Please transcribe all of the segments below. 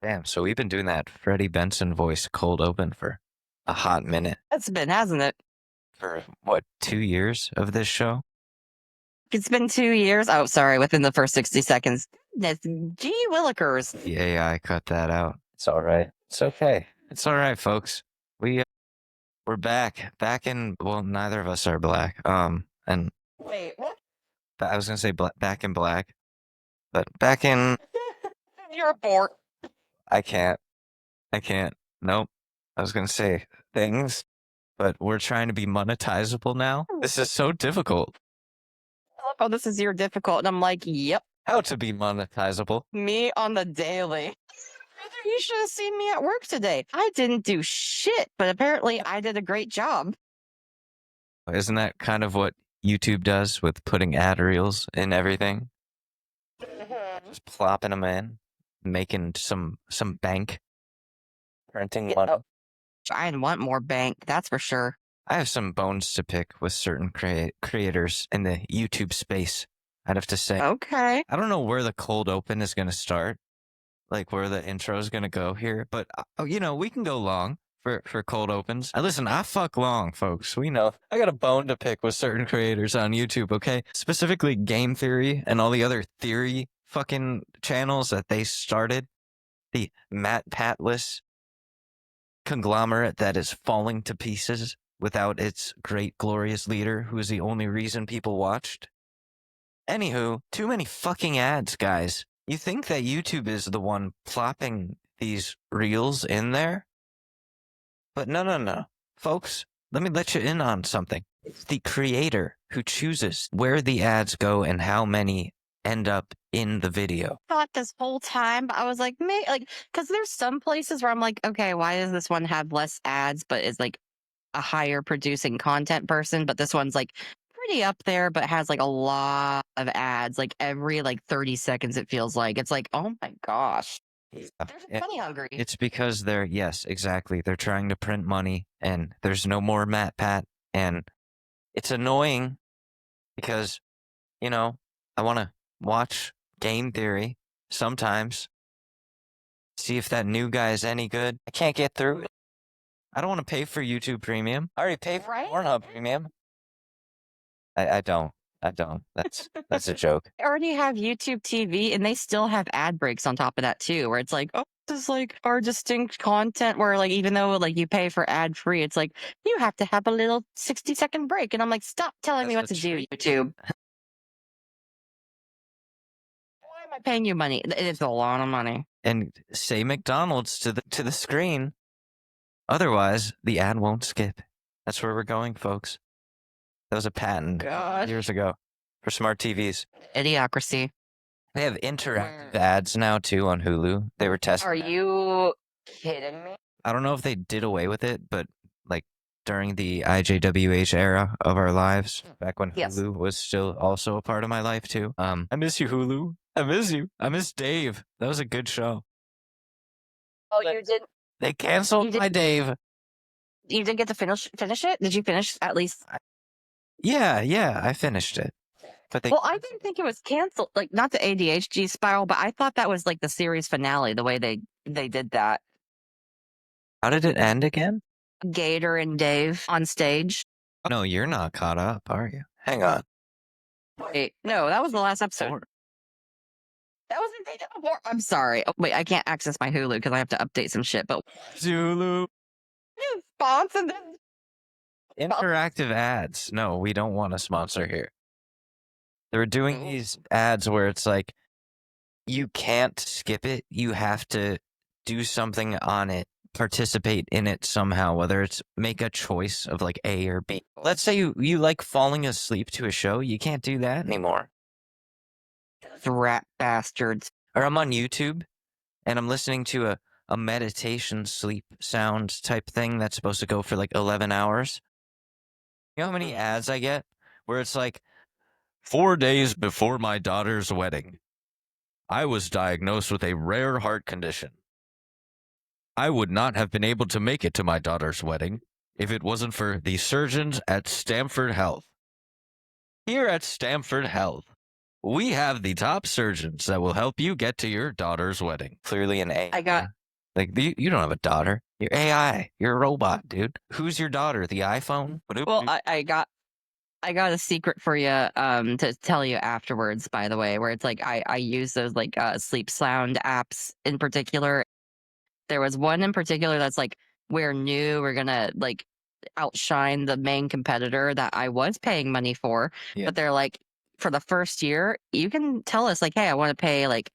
Damn, so we've been doing that Freddie Benson voice cold open for a hot minute. It's been, hasn't it? For what, 2 years of this show? It's been 2 years. Oh, sorry. Within the first 60 seconds. That's gee willikers. The AI cut that out. It's all right. It's okay. It's all right, folks. We're back. Back in, well, neither of us are black. And Wait, what? I was gonna say back in black, but back in, You're a bork. I can't. I can't. Nope. I was gonna say things, but we're trying to be monetizable now. This is so difficult. Oh, this is your difficult. And I'm like, yep, How to be monetizable? me on the daily. You should have seen me at work today. I didn't do shit, but apparently I did a great job. Isn't that kind of what YouTube does with putting ad reels in everything? Just plopping them in, making some bank, printing money. Oh, I want more bank, that's for sure. I have some bones to pick with certain creators in the YouTube space. I'd have to say. Okay. I don't know where the cold open is going to start, like where the intro is going to go here, but we can go long for cold opens. Listen, I fuck long, folks. We know. I got a bone to pick with certain creators on YouTube, okay? Specifically Game Theory and all the other theory fucking channels that they started. The Matt Patless conglomerate that is falling to pieces without its great, glorious leader, who is the only reason people watched. Anywho, too many fucking ads, guys. You think that YouTube is the one plopping these reels in there? But no. Folks, let me let you in on something. It's the creator who chooses where the ads go and how many end up in the video. Thought this whole time, but I was like, because there's some places where I'm like, okay, why does this one have less ads, but is like a higher producing content person? But this one's like pretty up there, but has like a lot of ads, like every like 30 seconds, it feels like. It's like, oh my gosh. They're just money hungry. It's because yes, exactly. They're trying to print money and there's no more Matt Pat. And it's annoying because, I want to watch Game Theory sometimes, see if that new guy is any good. I can't get through it. I don't want to pay for YouTube Premium. I already pay for Pornhub Premium. I don't. That's a joke. They already have YouTube TV and they still have ad breaks on top of that too, where it's like, oh, this is like our distinct content where like even though like you pay for ad free, it's like you have to have a little 60-second break. And I'm like, stop telling me what to do, YouTube. Why am I paying you money? It's a lot of money. And say McDonald's to the screen. Otherwise, the ad won't skip. That's where we're going, folks. That was a patent years ago for smart TVs. Idiocracy. They have interactive ads now too on Hulu. They were testing. Are you kidding me? I don't know if they did away with it, but like during the IJWH era of our lives, back when Hulu was still also a part of my life too. I miss you, Hulu. I miss you. I miss Dave. That was a good show. Oh, you did? They canceled my Dave. You didn't get to finish it? Did you finish at least? Yeah, I finished it. But I didn't think it was canceled. Like, not the ADHD spiral, but I thought that was like the series finale, the way they did that. How did it end again? Gator and Dave on stage. No, you're not caught up, are you? Hang on. Wait, no, that was the last episode. That was before. I'm sorry. Oh, wait, I can't access my Hulu because I have to update some shit. But Hulu. Sponsor this. Interactive ads. No, we don't want a sponsor here. They were doing these ads where it's like, you can't skip it. You have to do something on it, participate in it somehow, whether it's make a choice of like A or B. Let's say you like falling asleep to a show. You can't do that anymore. Rat bastards. Or I'm on YouTube and I'm listening to a meditation sleep sound type thing that's supposed to go for like 11 hours. You know how many ads I get where it's like, 4 days before my daughter's wedding, I was diagnosed with a rare heart condition. I would not have been able to make it to my daughter's wedding if it wasn't for the surgeons at Stamford Health. Here at Stamford Health, We have the top surgeons that will help you get to your daughter's wedding. Clearly an AI. I got Like, you don't have a daughter. You're AI. You're a robot, dude. Who's your daughter? The iPhone? well, I got a secret for you to tell you afterwards, by the way, where it's like I use those like sleep sound apps in particular. There was one in particular that's like we're new, we're gonna like outshine the main competitor that I was paying money for. Yeah. But they're like, for the first year, you can tell us like, hey, I want to pay like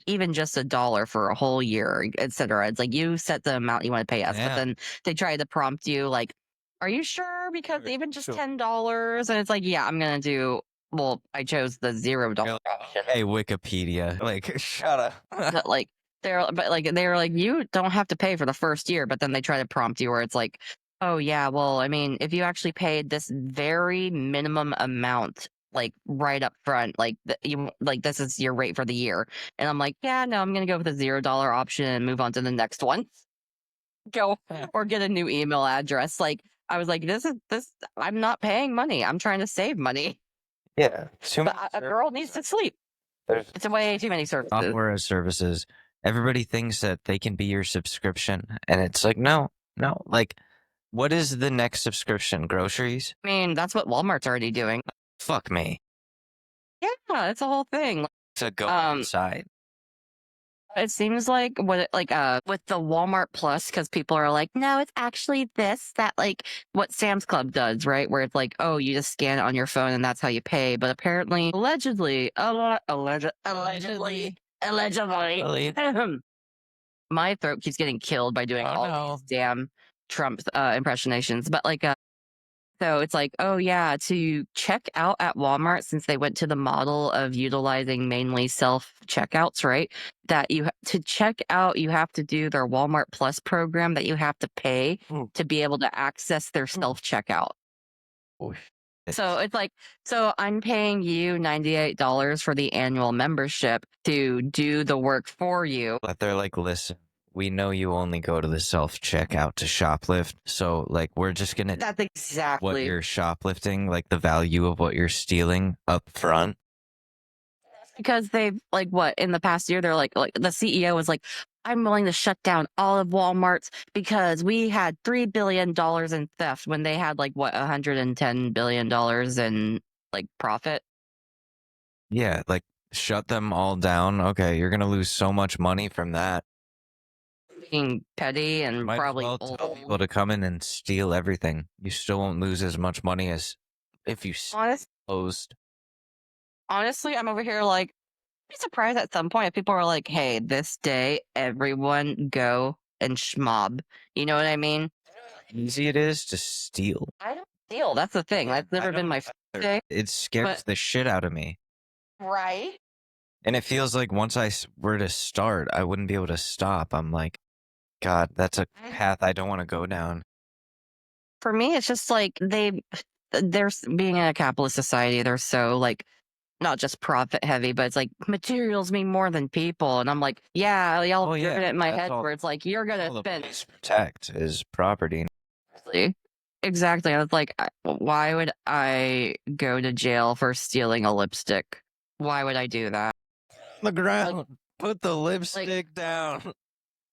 even just $1 for a whole year, etc. It's like you set the amount you want to pay us, but Yeah. then they try to prompt you like, are you sure? Because Sure, even just sure. $10, and it's like, yeah, I'm gonna do. Well, I chose the $0 option. Hey, Wikipedia. Like, shut up. But like they were like, you don't have to pay for the first year, but then they try to prompt you where it's like, oh yeah, well, I mean, if you actually paid this very minimum amount, like right up front, like you like this is your rate for the year, and I'm like, yeah, no, I'm gonna go with the $0 option and move on to the next one. Go or get a new email address. Like I was like, this. I'm not paying money. I'm trying to save money, Yeah. Too but many a girl needs to sleep. There's It's way too many services. software as services. Everybody thinks that they can be your subscription. And it's like, no, no. Like, what is the next subscription? Groceries? I mean, that's what Walmart's already doing. Fuck me. Yeah, it's a whole thing. To go Um, inside. it seems like with the Walmart Plus, because people are like, no, it's actually this that like what Sam's Club does, right? Where it's like, oh, you just scan it on your phone and that's how you pay. But apparently, allegedly, Really? my throat keeps getting killed by doing Oh, all no. these damn Trump impersonations. But like, so it's like, oh yeah, to check out at Walmart, since they went to the model of utilizing mainly self checkouts, right? That to check out, you have to do their Walmart Plus program that you have to pay Mm. to be able to access their self checkout. Oof. So it's like, so I'm paying you $98 for the annual membership to do the work for you. But they're like, listen, we know you only go to the self checkout to shoplift. So, like, we're just going to That's what exactly you're shoplifting, like the value of what you're stealing up front. because they've like what in the past year they're like the CEO was like, I'm willing to shut down all of Walmart's because we had $3 billion in theft when they had like what $110 billion in like profit. Yeah, like, shut them all down. Okay, you're going to lose so much money from that. Being petty and Might as probably well tell old. people to come in and steal everything. You still won't lose as much money as if you closed. Honestly, I'm over here like be surprised at some point if people are like, hey, this day everyone go and schmob. You know what I mean? Easy it is to steal. I don't steal. That's the thing. That's never been my day. It scares But the shit out of me. right. And it feels like once I were to start, I wouldn't be able to stop. I'm like, God, that's a path I don't want to go down. For me, it's just like there's being in a capitalist society, they're so like not just profit heavy, but it's like materials mean more than people. And I'm like, yeah, y'all Oh, have yeah, driven it in my that's head all- where it's like you're All gonna the spend police protect is property. exactly. I was like, why would I go to jail for stealing a lipstick? Why would I do that? On the ground. Put the lipstick down.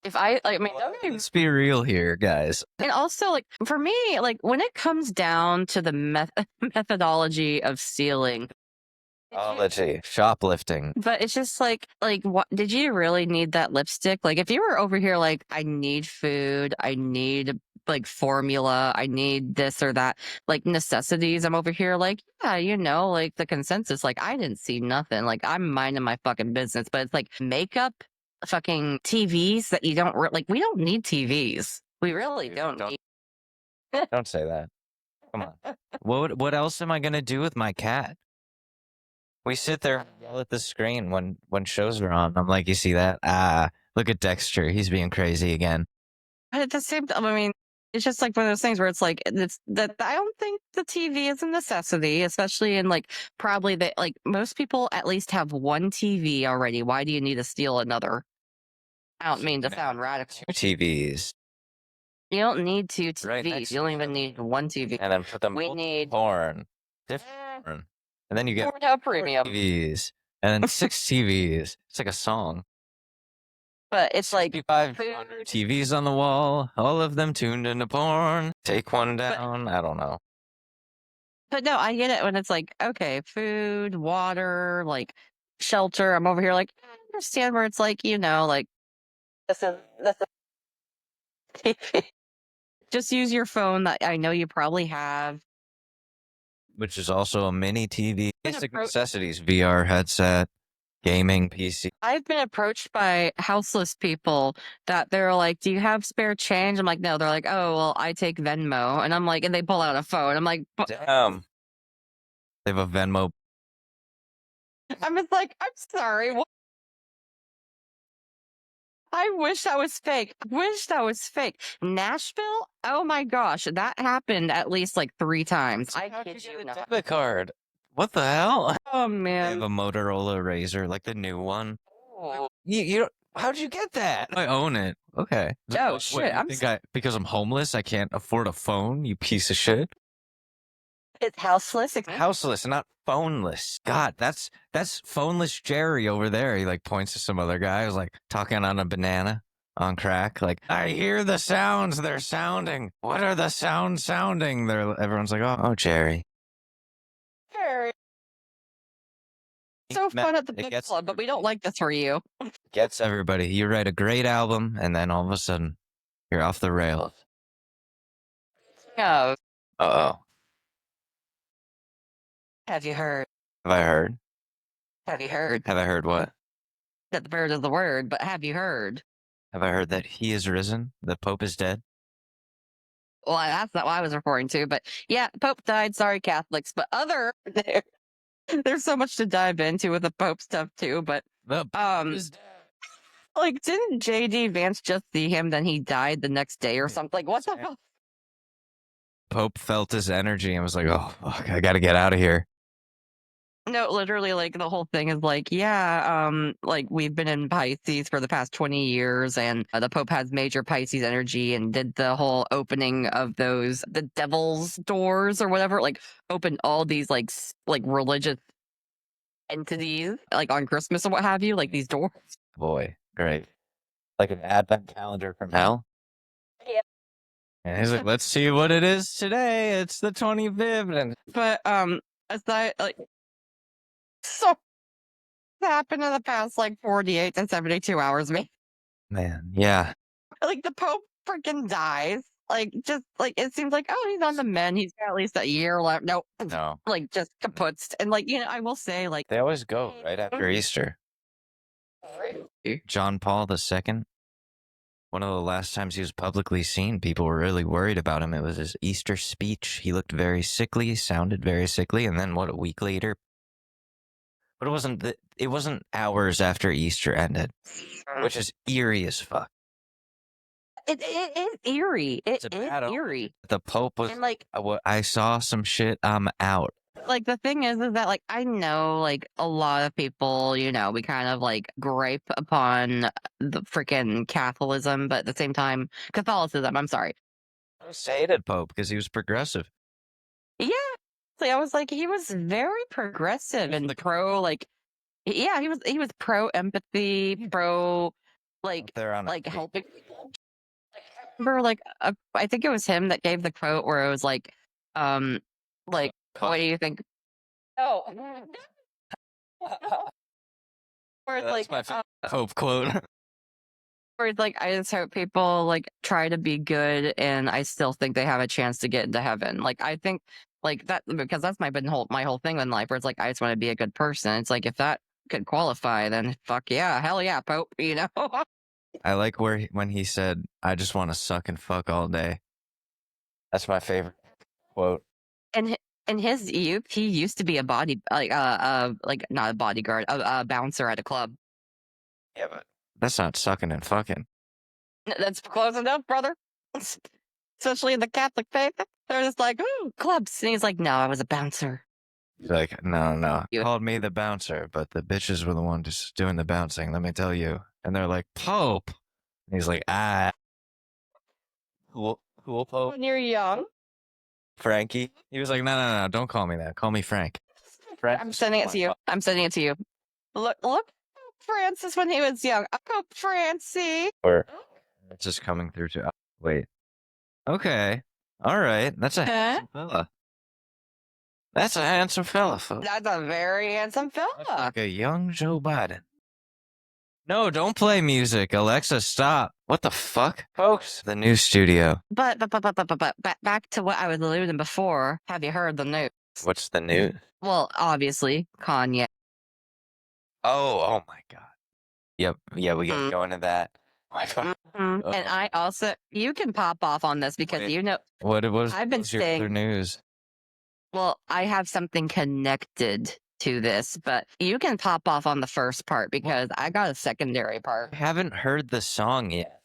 If I like, I mean, don't get me Let's be real here, guys. and also, like, for me, like, when it comes down to the methodology of stealing, Apology. Shoplifting. but it's just like, what did you really need that lipstick? Like, if you were over here, like, I need food, I need like formula, I need this or that, like necessities. I'm over here, like, yeah, like the consensus, like, I didn't see nothing. Like, I'm minding my fucking business, but it's like makeup, fucking TVs that you don't like, we don't need TVs. We really don't need. Don't say that. Come on. What else am I gonna do with my cat? We sit there and yell at the screen when shows are on. I'm like, you see that? Ah, look at Dexter. He's being crazy again. But at the same time, I mean, it's just like one of those things where it's like it's that I don't think the TV is a necessity, especially in like probably that like most people at least have one TV already. Why do you need to steal another? I don't mean to sound radical. Two TVs. You don't need two TVs. Right next You don't even need one TV. and then put them We need porn. Different porn. And then you get Pornhub Premium. TVs, and then 6 TVs. It's like a song. But it's like 500 TVs on the wall, all of them tuned into porn. Take one down. I don't know. But no, I get it when it's like, okay, food, water, like shelter. I'm over here like, I understand where it's like, like this is just use your phone that I know you probably have. Which is also a mini TV. Been Basic appro- necessities: VR headset, gaming PC. I've been approached by houseless people that they're like, "Do you have spare change?" I'm like, "No." They're like, "Oh, well, I take Venmo," and I'm like, and they pull out a phone. I'm like, Damn. They have a Venmo. I'm just like, I'm sorry. I wish that was fake. I wish that was fake. Nashville? Oh my gosh, that happened at least like 3 times. I How'd kid you you get a not. debit card? What the hell? Oh They have man. a Motorola Razor, like the new one. Oh, You don't, how'd you get that? I own it. Okay. oh What, shit. you think because I'm homeless, I can't afford a phone? You piece of shit. It's houseless. Houseless, not phoneless. God, that's phoneless Jerry over there. He like points to some other guy who's like talking on a banana on crack. Like, I hear the sounds. They're sounding. What are the sounds sounding? Everyone's like, oh, Jerry. Very so fun at the book club, but we don't like this for you. Gets everybody. You write a great album, and then all of a sudden, you're off the rails. Oh, Uh oh. have you heard? Have I heard? Have you heard Have I heard what? that the bird is the word? But have you heard? Have I heard that he is risen? The Pope is dead? Well, that's not what I was referring to, but yeah, Pope died. Sorry, Catholics. But there's so much to dive into with the Pope stuff too. But The Pope um, is dead. like, didn't JD Vance just see him? Then he died the next day or something. Like, what the fuck? Pope felt his energy and was like, oh, fuck, I gotta get out of here. No, literally, like the whole thing is like, yeah, like we've been in Pisces for the past 20 years, and the Pope has major Pisces energy, and did the whole opening of the devil's doors or whatever, like opened all these like religious entities, like on Christmas or what have you, like these doors. Boy, great. Like an advent calendar from hell. Yeah. And he's like, let's see what it is today. It's the 25th. And But aside, like, so happened in the past like 48 to 72 hours, man. man, yeah. Like the Pope freaking dies. Like just like it seems like, oh, he's on the mend. He's got at least a year left. No, No. like just kaputzed. And like, I will say, like, They always go right after Easter. John Paul II, one of the last times he was publicly seen, people were really worried about him. It was his Easter speech. He looked very sickly, sounded very sickly, and then what, a week later? But it wasn't hours after Easter ended, which is eerie as fuck. it is eerie. It's It a is bad omen. eerie. The Pope was And like, I saw some shit. I'm out. like the thing is that like I know like a lot of people, we kind of like gripe upon the freaking Catholicism, but at the same time, Catholicism. I'm sorry. I hated Pope because he was progressive. Yeah, so I was like, he was very progressive and pro, like, yeah, he was pro empathy, pro like They're on helping. Remember, like, I think it was him that gave the quote where it was like, um, like, what do you think? Oh, where it's That's like, my favorite Pope quote. where it's like, I just hope people like try to be good, and I still think they have a chance to get into heaven. Like, I think like that because that's my whole thing in life, where it's like I just want to be a good person. It's like if that could qualify, then fuck yeah, hell yeah, Pope. I like when he said, "I just want to suck and fuck all day." That's my favorite quote. And in his youth, he used to be a like not a bodyguard, a bouncer at a club. Yeah, but that's not sucking and fucking. That's close enough, brother. Especially in the Catholic faith, they're just like, ooh, clubs. And he's like, no, I was a bouncer. He's like, no, no. You- Called me the bouncer, but the bitches were the one just doing the bouncing. Let me tell you. And they're like, Pope. And he's like, ah, cool Pope. When you're young, Frankie. He was like, no, no, no, don't call me that. Call me Frank. I'm sending it to you. I'm sending it to you. Look, Francis when he was young. Oh, Francie. Or it's just coming through to. Wait. Okay. All right. That's a handsome fella. That's a handsome fella, folks. That's a very handsome fella. Like a young Joe Biden. No, don't play music. Alexa, stop. What the fuck? Folks, the new studio. But back to what I was alluding before. Have you heard the news? What's the news? Well, obviously, Kanye. Oh my god. Yep. Yeah, we gotta go into that. And I also, you can pop off on this because Wait. you know, What was I've been your other saying, news? well, I have something connected to this, but you can pop off on the first part because I got a secondary I part. haven't heard the song yet.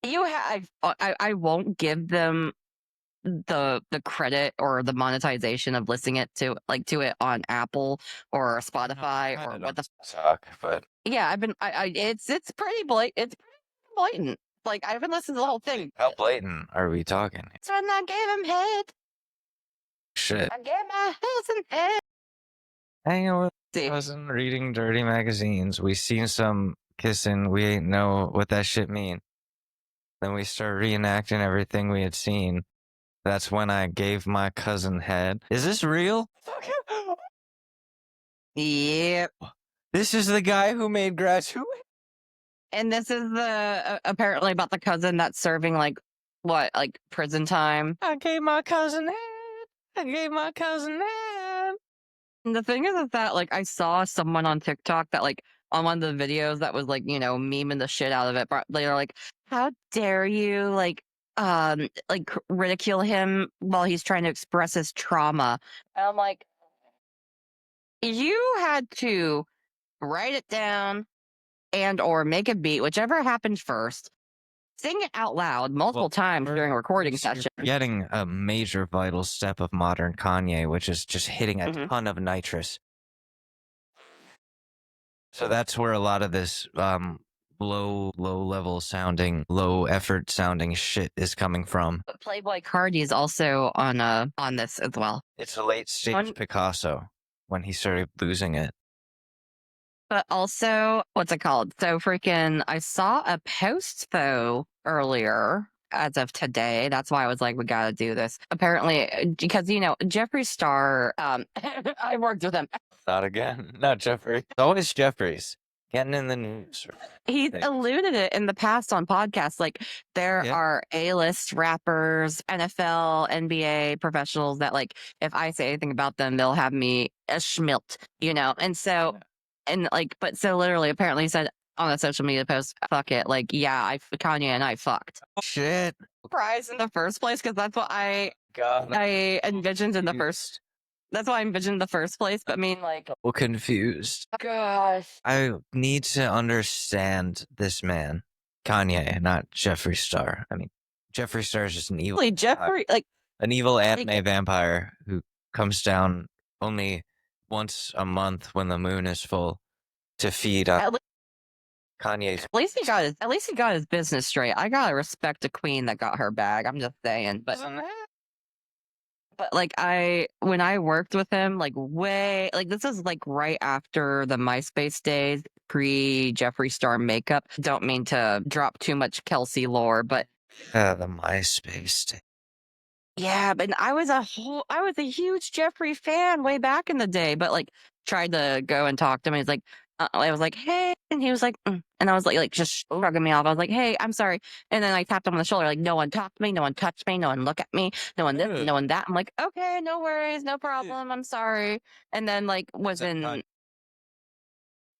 You have, I won't give them the credit or the monetization of listening it to it on Apple or Spotify or what the Suck, but yeah, I've been it's pretty blatant. It's pretty blatant. Like I haven't listened to the whole thing. how blatant are we talking? So when I gave him head, Shit. I gave my husband head. Hanging with cousin, reading dirty magazines. We seen some kissing. We ain't know what that shit mean. Then we start reenacting everything we had seen. That's when I gave my cousin head. Is this real? Yep. This is the guy who made graduate. And this is the apparently about the cousin that's serving like what, like prison time. I gave my cousin head. I gave my cousin head. And the thing is that like I saw someone on TikTok that like on one of the videos that was like, you know, memeing the shit out of it. But they were like, how dare you like ridicule him while he's trying to express his trauma. And I'm like, you had to write it down and or make a beat, whichever happened first. Sing it out loud multiple times during a recording session. Getting a major vital step of modern Kanye, which is just hitting a Mhm. ton of nitrous. So that's where a lot of this low level sounding, low effort sounding shit is coming from. But Playboy Cardi is also on this as well. It's a late stage Picasso when he started losing it. But also, what's it called? So freaking, I saw a post though earlier as of today. That's why I was like, we got to do this. Apparently, because, you know, Jeffree Star, I worked with him. Not again. Not Jeffrey. It's always Jeffrey's. Getting in the news. He's alluded it in the past on podcasts. Like there are A-list rappers, NFL, NBA professionals that like, if I say anything about them, they'll have me a schmilt, you know? And so, and like, but so literally apparently he said on a social media post, fuck it. Like, yeah, Kanye and I fucked. Shit. Surprise in the first place. Cause that's what I envisioned in the first. That's what I envisioned in the first place. But I mean, like, Well, confused. gosh. I need to understand this man, Kanye, not Jeffree Star. I mean, Jeffree Star is just an evil, an evil anime vampire who comes down only once a month when the moon is full to feed on Kanye's. At least he got his business straight. I gotta respect a queen that got her bag. I'm just saying, but like when I worked with him, like way like this is like right after the MySpace days, pre Jeffree Star makeup. Don't mean to drop too much Kelsey lore, but The MySpace. yeah, but I was a huge Jeffree fan way back in the day, but like tried to go and talk to him. And he's like, I was like, hey, and he was like, and I was like just shrugging me off. I was like, hey, I'm sorry. And then I tapped him on the shoulder, like, no one talked to me, no one touched me, no one looked at me, no one this, no one that. I'm like, okay, no worries, no problem. I'm sorry. And then like was in.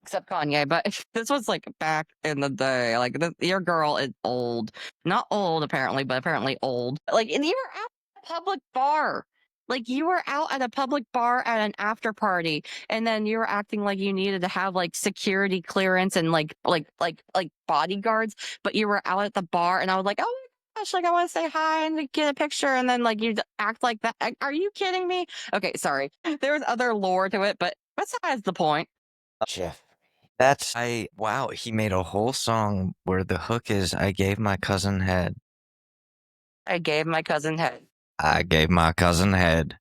Except Kanye, but this was like back in the day. Like your girl is old, not old apparently, but apparently old. Like, and you were out at a public bar. Like you were out at a public bar at an after party, and then you were acting like you needed to have like security clearance and like bodyguards, but you were out at the bar, and I was like, oh my gosh, like I want to say hi and get a picture, and then like you act like that. Are you kidding me? Okay, sorry. There was other lore to it, but besides the point. Jeff. Wow, he made a whole song where the hook is, I gave my cousin head. I gave my cousin head. I gave my cousin head.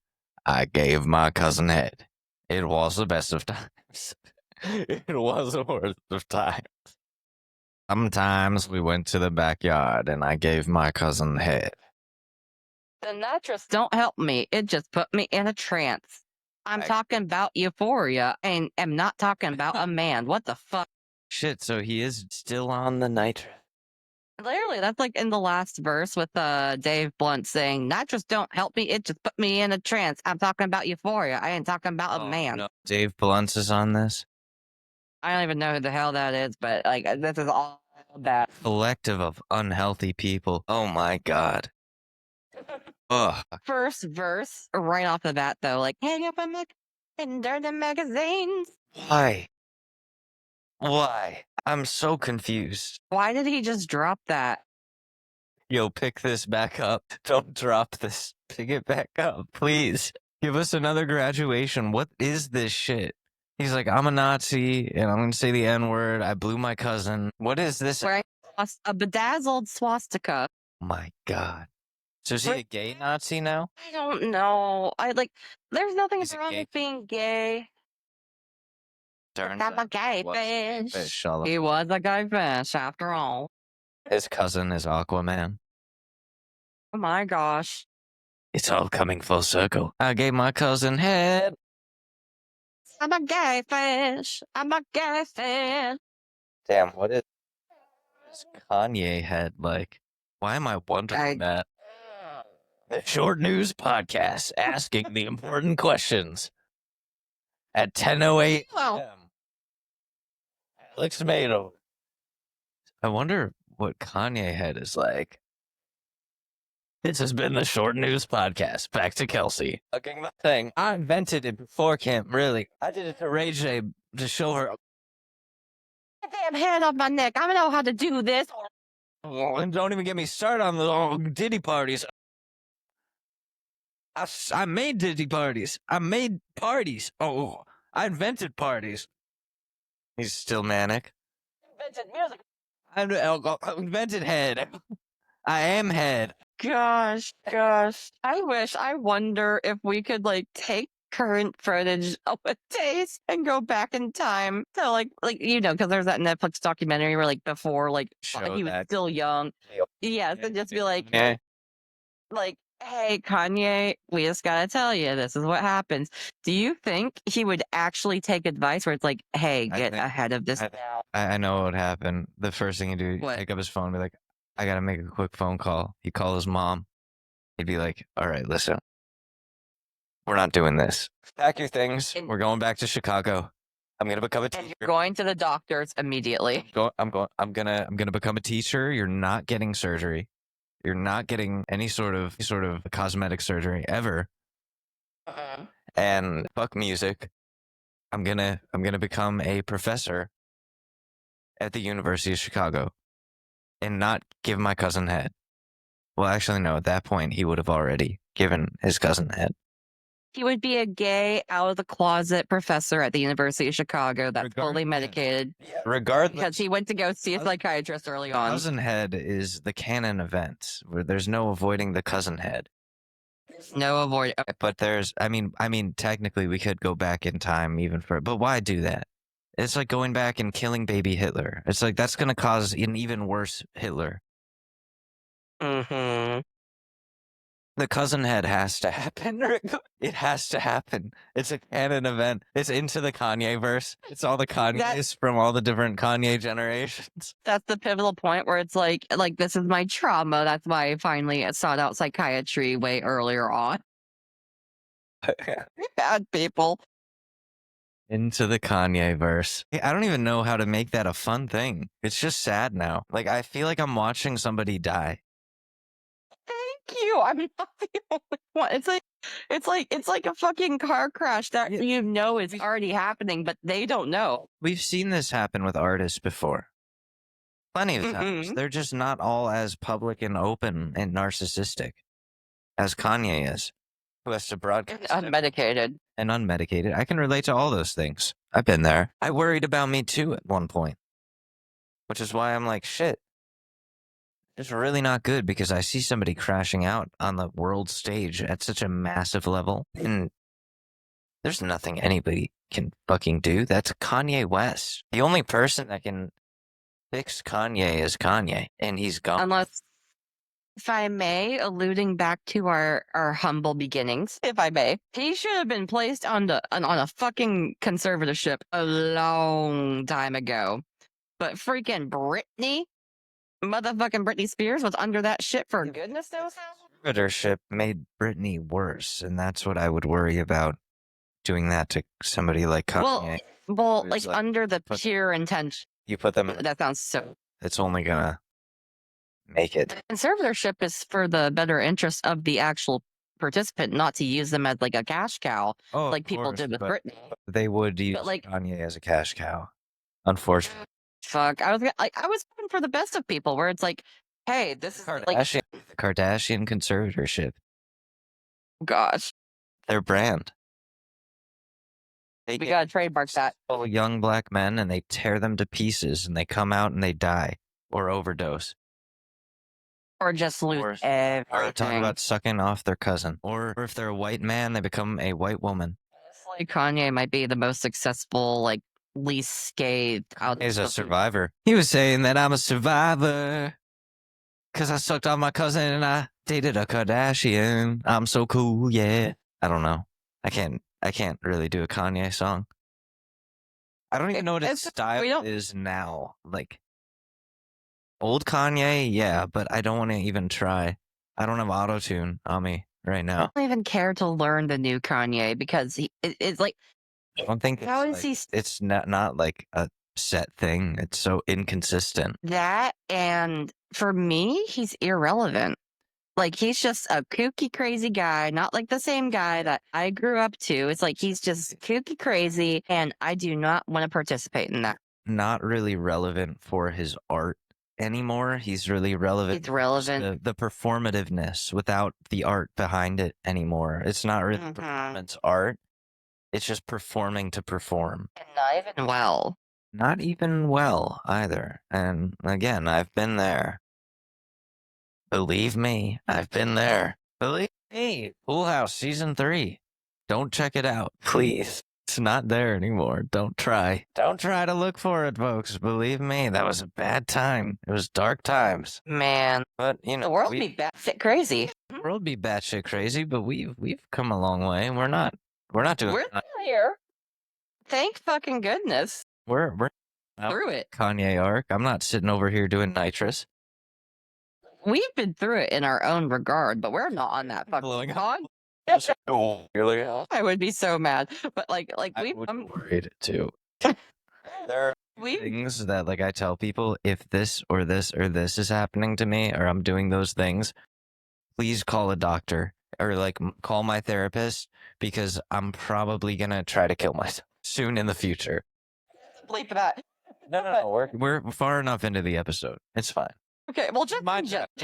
I gave my cousin head. It was the best of times. It was the worst of times. Sometimes we went to the backyard and I gave my cousin head. The nitrous don't help me. It just put me in a trance. I'm I- talking about euphoria and am not talking about a man. What the fuck? Shit, so he is still on the nitrous. Literally, that's like in the last verse with Dave Blunt saying, nitrous don't help me. It just put me in a trance. I'm talking about euphoria. I ain't talking about a man. No. Dave Blunt is on this. I don't even know who the hell that is, but like this is all that. Collective of unhealthy people. Oh my god. Ugh. First verse, right off the bat, though, like, hang up a look in dirty magazines. Why? Why? I'm so confused. Why did he just drop that? Yo, pick this back up. Don't drop this. Pick it back up, please. Give us another graduation. What is this shit? He's like, I'm a Nazi and I'm gonna say the N word. I blew my cousin. What is this? Where a bedazzled swastika. Oh my god. So is he a gay Nazi now? I don't know. There's nothing He's a wrong gay- with being gay. Turns I'm a out gay was a fish. fish all- He was a gay fish after all. His cousin is Aquaman. Oh my gosh. It's all coming full circle. I gave my cousin head. I'm a gay fish. I'm a gay fish. Damn, what is Kanye head like? Why am I wondering that? The Short News Podcast asking the important questions at 10:08 Well, p.m. Alex made him. I wonder what Kanye head is like. This has been the Short News Podcast. Back to Kelsey. Fucking the thing. I invented it before camp, really. I did it to Ray J to show her. damn head on my neck. I know how to do this. Oh, and don't even get me started on the Diddy parties. I made Diddy parties. I made parties. Oh, I invented parties. He's still manic. Invented music. I invented head. I am head. Gosh. I wonder if we could like take current footage of a days and go back in time to because there's that Netflix documentary where before Show he was that. still young. Yes, and just be like, Yeah. hey Kanye, we just gotta tell you this is what happens. Do you think he would actually take advice where it's like, hey, I get think- ahead of this I- now? I know what would happen. The first thing he'd do, What? pick up his phone and be like, I gotta make a quick phone call. He'd call his mom. He'd be like, all right, listen. We're not doing this. Pack your things. We're going back to Chicago. I'm gonna become a And teacher. you're going to the doctors immediately. I'm gonna become a teacher. You're not getting surgery. You're not getting any sort of cosmetic surgery ever. And fuck music. I'm gonna become a professor at the University of Chicago and not give my cousin head. Well, actually, no. At that point, he would have already given his cousin head. He would be a gay, out of the closet professor at the University of Chicago that's fully medicated Regardless, because he went to go see a psychiatrist early on. cousin head is the canon event where there's no avoiding the cousin head. No avoid. But there's, I mean, technically we could go back in time even for, but why do that? It's like going back and killing baby Hitler. It's like that's going to cause an even worse Hitler. Mm-hmm. The cousin head has to happen. It has to happen. It's a canon event. It's into the Kanye verse. It's all the Kanyes from all the different Kanye generations. That's the pivotal point where it's like this is my trauma. That's why I finally sought out psychiatry way earlier on. Bad people. Into the Kanye verse. I don't even know how to make that a fun thing. It's just sad now. Like I feel like I'm watching somebody die. Thank you. I'm not the only one. It's like a fucking car crash that you know is already happening, but they don't know. We've seen this happen with artists before. Plenty of times. They're just not all as public and open and narcissistic as Kanye is, who has to broadcast Unmedicated. and unmedicated. I can relate to all those things. I've been there. I worried about me too at one point, which is why I'm like, shit. It's really not good because I see somebody crashing out on the world stage at such a massive level. And There's nothing anybody can fucking do. That's Kanye West. The only person that can fix Kanye is Kanye, and he's gone. Unless, if I may, alluding back to our humble beginnings, if I may, he should have been placed on a fucking conservatorship a long time ago. But freaking motherfucking Britney Spears was under that shit for goodness knows how. Conservatorship made Britney worse, and that's what I would worry about, doing that to somebody like Kanye. Well, Who's like like, under the pure intention. You put them in, That sounds so. it's only gonna make it. Conservatorship is for the better interest of the actual participant, not to use them as like a cash cow, Oh, like people did with Britney. They would use But, like, Kanye as a cash cow, unfortunately. fuck, I was hoping for the best of people, where it's like, hey, this is like, Kardashian, the Kardashian conservatorship, gosh, their brand. They we get gotta trademark that. all young black men and they tear them to pieces and they come out and they die or overdose. Or just lose Or talk everything. about sucking off their cousin. Or if they're a white man, they become a white woman. Honestly, Kanye might be the most successful, like, least scathed out. He's a survivor. He was saying that I'm a survivor because I sucked off my cousin and I dated a Kardashian. I'm so cool, yeah. I don't know. I can't really do a Kanye song. I don't even know what his style is now. Like, old Kanye, yeah, but I don't want to even try. I don't have auto-tune on me right now. I don't even care to learn the new Kanye because it's like, I don't think how it's, is he it's not like a set thing. It's so inconsistent. that? And for me, he's irrelevant. Like, he's just a kooky, crazy guy, not like the same guy that I grew up to. It's like he's just kooky, crazy, and I do not want to participate in that. Not really relevant for his art anymore. He's really relevant. It's relevant. The performativeness without the art behind it anymore. It's not really performance art. It's just performing to perform. And not even well. Not even well either. And again, I've been there. Believe me, I've been there. Believe me, Full House Season 3. Don't check it out, please. It's not there anymore. Don't try. Don't try to look for it, folks. Believe me, that was a bad time. It was dark times. Man, But, you know, the world be batshit crazy. The world be batshit crazy, but we've come a long way. We're not doing We're here. Thank fucking goodness. We're through it. Kanye arc. I'm not sitting over here doing nitrous. We've been through it in our own regard, but we're not on that fucking pod. Oh, really? I would be so mad. But like I would be worried too. There are things that like I tell people, if this or this or this is happening to me or I'm doing those things, please call a doctor or like call my therapist because I'm probably gonna try to kill myself soon in the future. Bleep that. No. We're far enough into the episode. It's fine. Okay, well, just In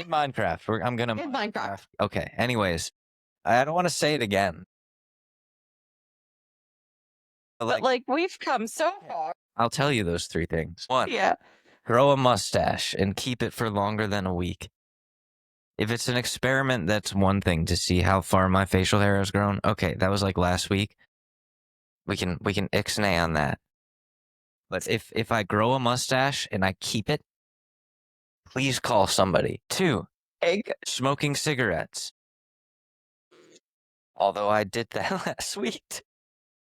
Minecraft. I'm gonna in Minecraft. Okay. Anyways, I don't want to say it again. But like we've come so far. I'll tell you those 3 things. 1. Yeah. Grow a mustache and keep it for longer than a week. If it's an experiment, that's one thing to see how far my facial hair has grown. Okay, that was like last week. We can ixnay on that. But if I grow a mustache and I keep it, please call somebody. 2. Smoking cigarettes. Although I did that last week.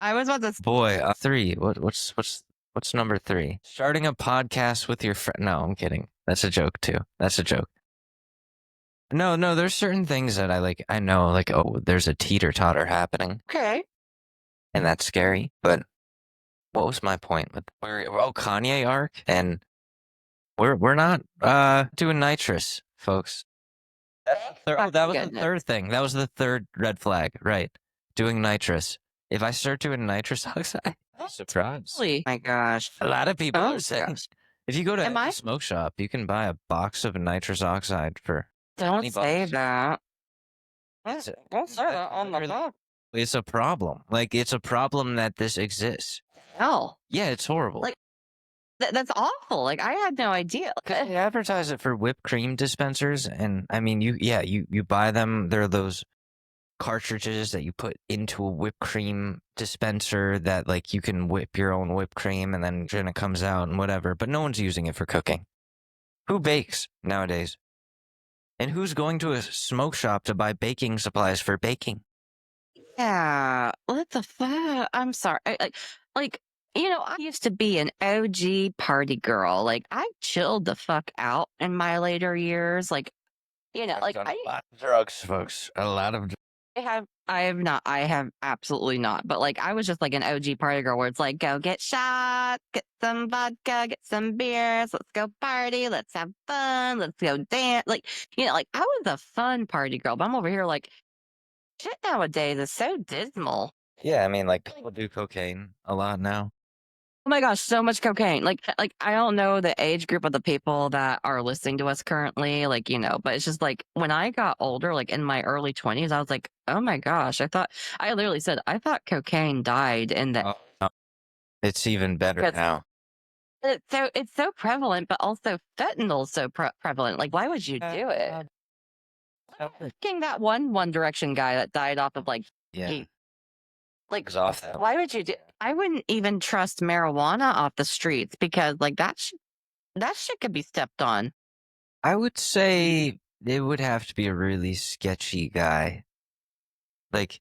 I was about to. Boy, 3. What's number 3? Starting a podcast with your friend. No, I'm kidding. That's a joke too. That's a joke. No, there's certain things that I know, like, oh, there's a teeter-totter happening. Okay. And that's scary. But what was my point with Kanye arc? And we're not doing nitrous, folks. That was the 3rd thing. That was the 3rd red flag, right? Doing nitrous. If I start doing nitrous oxide, surprise. Holy my gosh. A lot of people are saying. Gosh. If you go to a smoke shop, you can buy a box of nitrous oxide for Don't say that. Don't say that on the phone. It's a problem. Like, it's a problem that this exists. Hell. Yeah, it's horrible. Like, that's awful. Like, I had no idea. They advertise it for whipped cream dispensers, and I mean, you buy them. They're those cartridges that you put into a whipped cream dispenser that like you can whip your own whipped cream and then it comes out and whatever, but no one's using it for cooking. Who bakes nowadays? And who's going to a smoke shop to buy baking supplies for baking? Yeah, what the fuck? I'm sorry. Like, I used to be an OG party girl. Like, I chilled the fuck out in my later years. Like, I've done a lot of drugs, folks. A lot of I have not. I have absolutely not. But like, I was just like an OG party girl where it's like, go get shots, get some vodka, get some beers, let's go party, let's have fun, let's go dance. Like, like I was a fun party girl, but I'm over here like, shit nowadays is so dismal. Yeah, I mean, like people do cocaine a lot now. Oh my gosh, so much cocaine. Like I don't know the age group of the people that are listening to us currently, like, but it's just like when I got older, like in my early 20s, I was like, oh my gosh, I literally said, I thought cocaine died in the, Oh, no. It's even better because now. it's so prevalent, but also fentanyl's so prevalent. Like, why would you do it? King that One Direction guy that died off of like, Yeah, he, like, it's off that. why would you do? I wouldn't even trust marijuana off the streets because like that shit could be stepped on. I would say it would have to be a really sketchy guy. Like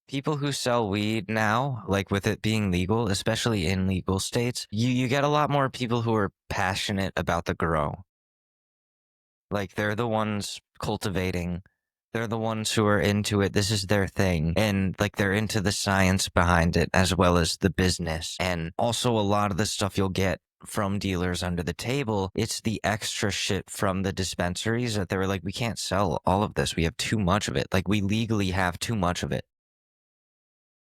people who sell weed now, like with it being legal, especially in legal states, you get a lot more people who are passionate about the grow. Like they're the ones cultivating. They're the ones who are into it. This is their thing. And like they're into the science behind it as well as the business. And also a lot of the stuff you'll get from dealers under the table, it's the extra shit from the dispensaries that they were like, we can't sell all of this. We have too much of it. Like we legally have too much of it.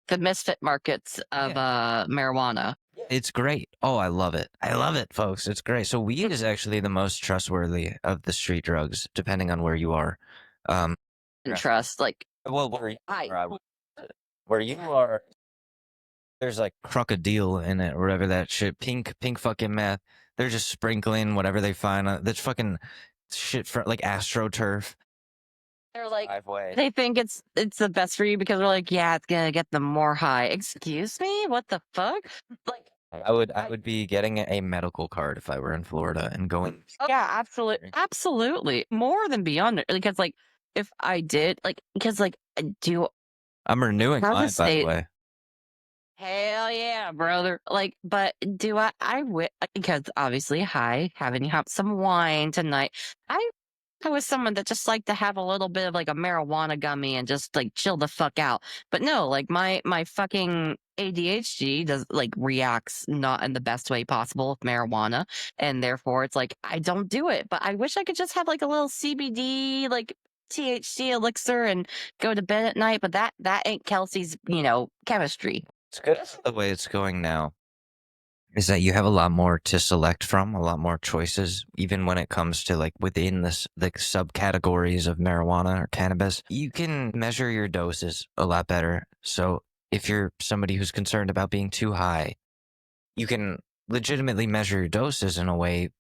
The misfit markets of marijuana. It's great. Oh, I love it. I love it, folks. It's great. So weed is actually the most trustworthy of the street drugs, depending on where you are. And Yeah. trust. Like, Well, where you are, there's like crocodile in it, or whatever that shit, pink fucking meth. They're just sprinkling whatever they find. That's fucking shit for like astroturf. they're like, they think it's the best for you because they're like, yeah, it's gonna get them more high. Excuse me, what the fuck? Like, I would be getting a medical card if I were in Florida and going. yeah, absolutely, more than beyond it. Because like, if I did, like, because like, do I'm renewing how the mine, by the state? way. Hell yeah, brother. Like, but do I would because obviously, hi, having some wine tonight. I was someone that just liked to have a little bit of like a marijuana gummy and just like chill the fuck out. But no, like my fucking ADHD does like reacts not in the best way possible with marijuana. And therefore it's like I don't do it. But I wish I could just have like a little CBD, like THC elixir and go to bed at night. But that ain't Kelsey's, chemistry. It's good the way it's going now. Is that you have a lot more to select from, a lot more choices, even when it comes to like within this the subcategories of marijuana or cannabis. You can measure your doses a lot better. So if you're somebody who's concerned about being too high, you can legitimately measure your doses in a way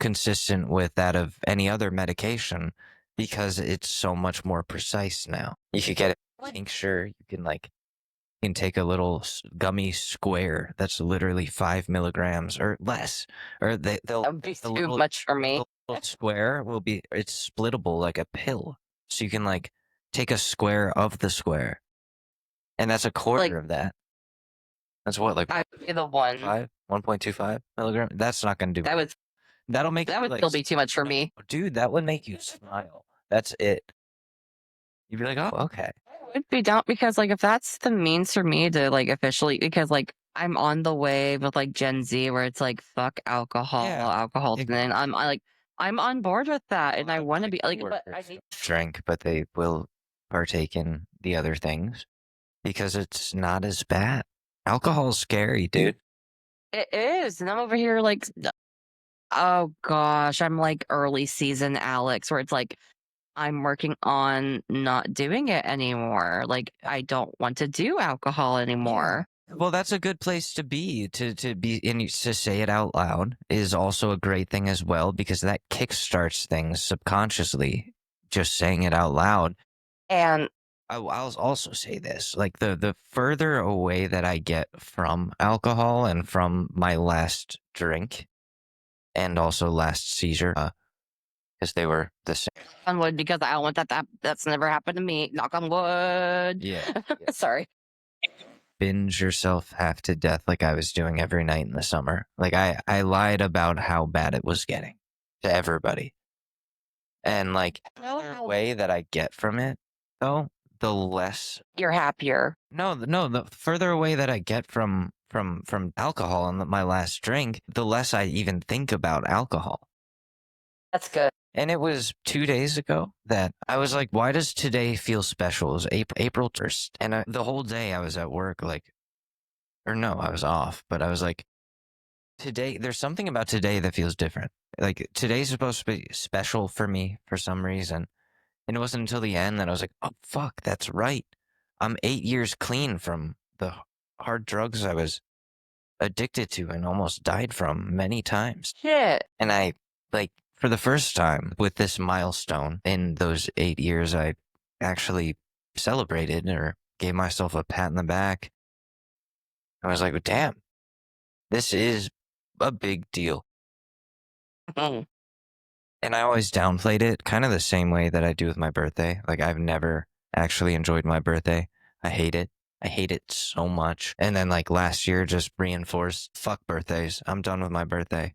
consistent with that of any other medication because it's so much more precise now. You could get a tincture, you can take a little gummy square that's literally 5 milligrams or less, or they'll That would be the too much for me. little square will be it's splittable like a pill, so you can like take a square of the square, and that's a quarter Like, of that. That's what like I would be the one 1.25 milligram. That's not gonna do. That'll make that you would like still be too much for me. dude. That would make you smile. That's it. You'd be like, oh, okay. Would be down because like if that's the means for me to like officially because like I'm on the wave with like Gen Z where it's like fuck alcohol, Yeah, alcohol's and I'm on board with that and I want to be like but I need drink, but they will partake in the other things because it's not as bad. Alcohol's scary, dude. it is and I'm over here like oh gosh, I'm like early season Alex where it's like I'm working on not doing it anymore. Like I don't want to do alcohol anymore. Well, that's a good place to be to be and to say it out loud is also a great thing as well because that kickstarts things subconsciously. Just saying it out loud. And I'll also say this, like the further away that I get from alcohol and from my last drink and also last seizure, because they were the same. On wood because I don't want that's never happened to me. Knock on wood. Yeah. Sorry. Binge yourself half to death like I was doing every night in the summer. Like I lied about how bad it was getting to everybody. And like the way that I get from it though, the less You're happier. no, the further away that I get from alcohol and my last drink, the less I even think about alcohol. That's good. And it was 2 days ago that I was like, why does today feel special? It was April 1st. And the whole day I was at work, like, or no, I was off, but I was like, today, there's something about today that feels different. Like, today's supposed to be special for me for some reason. And it wasn't until the end that I was like, oh, fuck, that's right. I'm 8 years clean from the hard drugs I was addicted to and almost died from many times. Shit. And I, like, for the first time with this milestone in those 8 years, I actually celebrated or gave myself a pat in the back. I was like, damn, this is a big deal. Mm. And I always downplayed it, kind of the same way that I do with my birthday. Like, I've never actually enjoyed my birthday. I hate it. I hate it so much. And then, like, last year just reinforced fuck birthdays. I'm done with my birthday.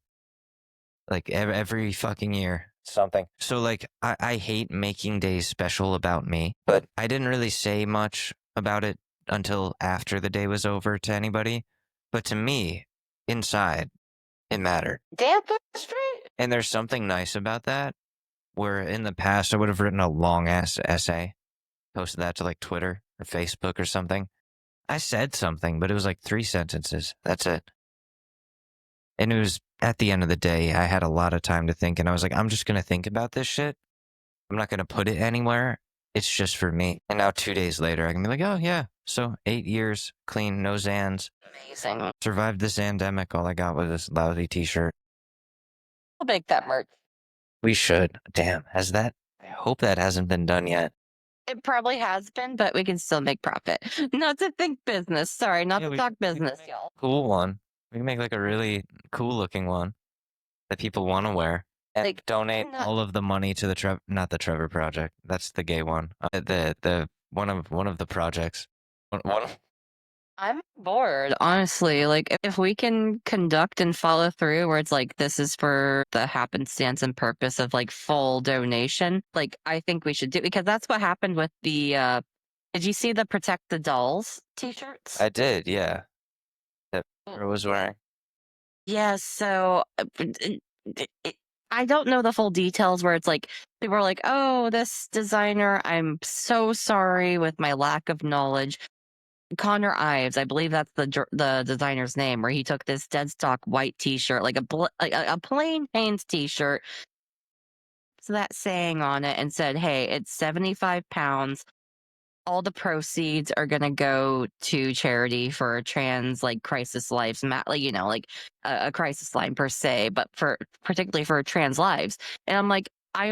Like, every fucking year, something. So, like, I hate making days special about me, but I didn't really say much about it until after the day was over to anybody. But to me, inside, it mattered. Damn straight. And there's something nice about that, where in the past I would have written a long ass essay, posted that to like Twitter or Facebook or something. I said something, but it was like 3 sentences. That's it. And it was at the end of the day, I had a lot of time to think, and I was like, I'm just going to think about this shit. I'm not going to put it anywhere. It's just for me. And now 2 days later, I can be like, oh, yeah. So 8 years, clean, no Zans. Amazing. Survived this pandemic. All I got was this lousy t shirt. I'll make that merch. We should. Damn. Has that? I hope that hasn't been done yet. It probably has been, but we can still make profit. Not to think business. Sorry, not Yeah, to talk business, y'all. Cool one. We can make like a really cool looking one that people want to wear. And Like, donate not- all of the money to the not the Trevor Project. That's the gay one. The one of the projects. One I'm bored, honestly. Like, if we can conduct and follow through where it's like, this is for the happenstance and purpose of like full donation, like, I think we should do because that's what happened with the, did you see the Protect the Dolls t shirts? I did, yeah. That Trevor was wearing. Yeah, so I don't know the full details where it's like people are like, "Oh, this designer, I'm so sorry with my lack of knowledge." Connor Ives, I believe that's the designer's name, where he took this dead stock white T-shirt, like a plain Hanes T-shirt, so that saying on it, and said, "Hey, it's 75 pounds. All the proceeds are gonna go to charity for trans like crisis lives, like like a crisis line per se, but for particularly for trans lives." And I'm like, I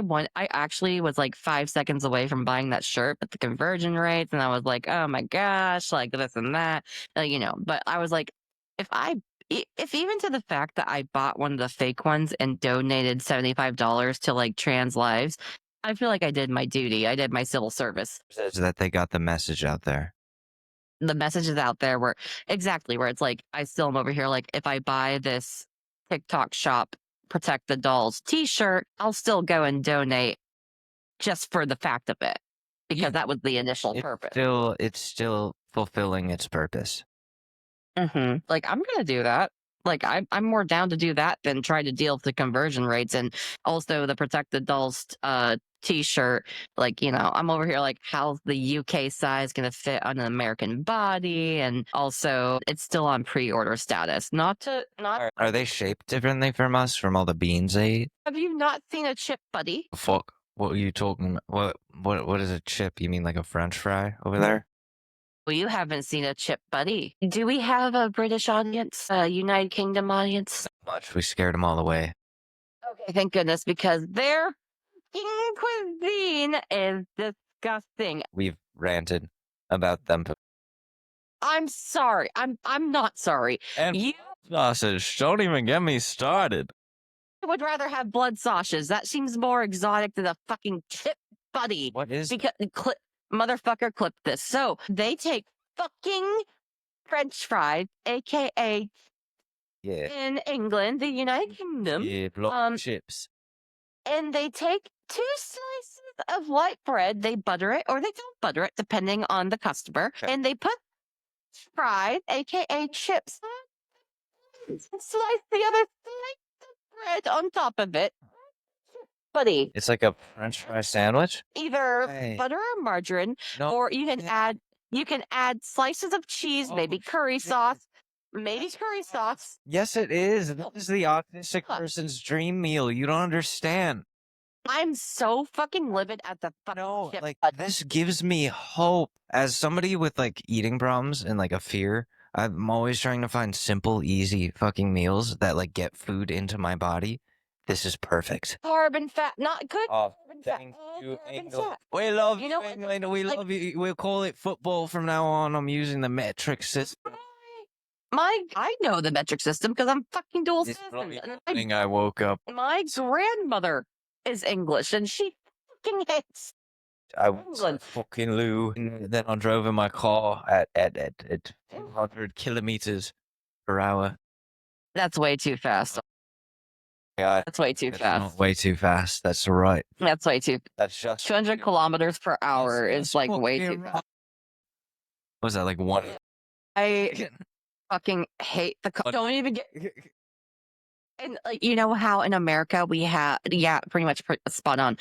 actually was like 5 seconds away from buying that shirt, but the conversion rates, and I was like, oh my gosh, like this and that, But I was like, if I if even to the fact that I bought one of the fake ones and donated $75 to like trans lives, I feel like I did my duty. I did my civil service. Says that they got the message out there. The message is out there where exactly where it's like, I still am over here. Like, if I buy this TikTok shop, Protect the Dolls t-shirt, I'll still go and donate just for the fact of it because Yeah. that was the initial purpose. It's still fulfilling its purpose. Like, I'm gonna do that. Like, I'm more down to do that than try to deal with the conversion rates and also the Protect the Dolls t-shirt. Like, I'm over here like, how's the UK size gonna fit on an American body? And also, it's still on pre-order status. Not Are they shaped differently from us from all the beans they eat? Have you not seen a chip, buddy? Fuck. What are you talking about? What is a chip? You mean like a French fry over there? Well, you haven't seen a chip, buddy. Do we have a British audience, a United Kingdom audience? Much. We scared them all away. Okay, thank goodness, because their cuisine is disgusting. We've ranted about them. I'm sorry. I'm not sorry. And You sausage, don't even get me started. would rather have blood sausages. That seems more exotic than a fucking chip buddy. What is Because motherfucker, clip this. So they take fucking French fries, aka yeah, in England, the United Kingdom, yeah, block chips. and they take 2 slices of white bread. They butter it or they don't butter it, depending on the customer, Okay. and they put fries, aka chips, and slice the other slice of bread on top of it. Buddy, It's like a French fry sandwich. either Hey. butter or margarine, No, or you can add slices of cheese, maybe curry sauce, maybe curry sauce. yes, it is. That is the autistic person's dream meal. You don't understand. I'm so fucking livid at the fucking No, chip like bud. this gives me hope. As somebody with like eating problems and like a fear, I'm always trying to find simple, easy fucking meals that like get food into my body. This is perfect. Carb and fat, not good. Oh, Carb and fat, thank all you, carb and England. fat. We love You you, know, England. We like- love you. We'll call it football from now on. I'm using the metric system. I know the metric system because I'm fucking dual This citizen. And morning I woke up. my grandmother is English and she fucking hates I was England. fucking Lou. And then I drove in my car at 200 kilometers per hour. That's way too fast. Yeah, That's way too that's fast. not way too fast. That's right. That's way too. That's just 200 kilometers per hour That's is like way fucking too right. fast. What was that like one? I fucking hate the. Don't even get. And like you know how in America we have pretty much spot on.